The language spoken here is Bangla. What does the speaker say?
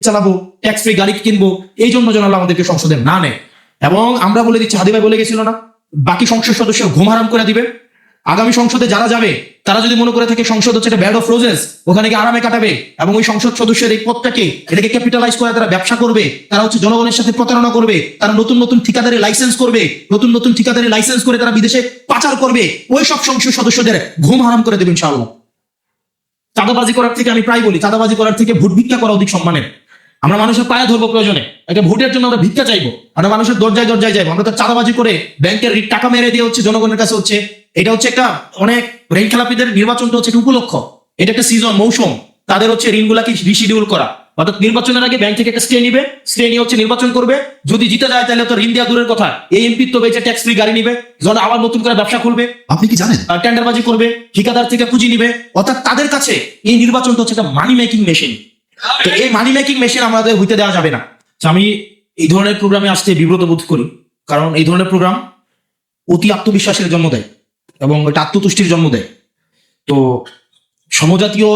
চালাবো, ট্যাক্স ফ্রি গাড়ি কিনবো, এই জন্য যেন আল্লাহ আমাদেরকে সংসদে না নেয়। এবং আমরা বলে দিচ্ছি, হাদি ভাই বলে গেছিল না, বাকি সংসদ সদস্য ঘুম হারাম করে দিবে। আগামী সংসদে যারা যাবে তারা যদি মনে করে থাকে সংসদ হচ্ছে একটা ব্যাড অফ রোজেস, ওখানে গিয়ে আরামে কাটাবে এবং ওই সংসদ সদস্যের এই পদটাকে এটাকে ক্যাপিটালাইজ করে তারা ব্যবসা করবে, তারা হচ্ছে জনগণের সাথে প্রতারণা করবে, তারা নতুন নতুন ঠিকাদারি লাইসেন্স করবে, নতুন নতুন ঠিকাদারি লাইসেন্স করে তারা বিদেশে পাচার করবে, ওই সব সংসদ সদস্যদের ঘুম হারাম করে দেবে ইনশাআল্লাহ। চাঁদাবাজি করার থেকে, আমি প্রায় বলি, চাঁদাবাজি করার থেকে ভোট ভিক্ষা করা অধিক সম্মানের। আমরা মানুষের পায়ে ধরবো প্রয়োজনে, একটা ভোটের জন্য আমরা ভিক্ষা চাইবো, আমরা মানুষের দরজায় দরজায় যাইবো। আমরা তো চাঁদাবাজি করে ব্যাংকের টাকা মেরে দিয়ে হচ্ছে জনগণের কাছে হচ্ছে, এটা হচ্ছে একটা অনেক ঋণ খেলাপিদের নির্বাচনটা হচ্ছে একটা উপলক্ষ, এটা একটা সিজন, মৌসুম, তাদের হচ্ছে ঋণগুলাকে রিশিডিউল করা। অর্থাৎ নির্বাচনের আগে ব্যাংক থেকে একটা স্টে নিবে, স্টে নিয়ে হচ্ছে নির্বাচন করবে, যদি জিতে যায় তাহলে তো ঋণ দেওয়া দূরের কথা, এই এমপি তো বেঁচে ট্যাক্স ফ্রি গাড়ি নিবে, যখন আবার নতুন করে ব্যবসা খুলবে, আপনি কি জানেন টেন্ডারবাজি করবে, ঠিকাদার থেকে পুঁজি নিবে। অর্থাৎ তাদের কাছে এই নির্বাচনটা হচ্ছে একটা মানি মেকিং মেশিন। তো এই মানি মেকিং মেশিন আমাদের হইতে দেওয়া যাবে না। আমি এই ধরনের প্রোগ্রামে আসতে বিব্রত বোধ করি, কারণ এই ধরনের প্রোগ্রাম অতি আত্মবিশ্বাসের জন্ম দেয় এবং এটা আত্মতুষ্টির জন্ম দেয়। তো সমজাতীয়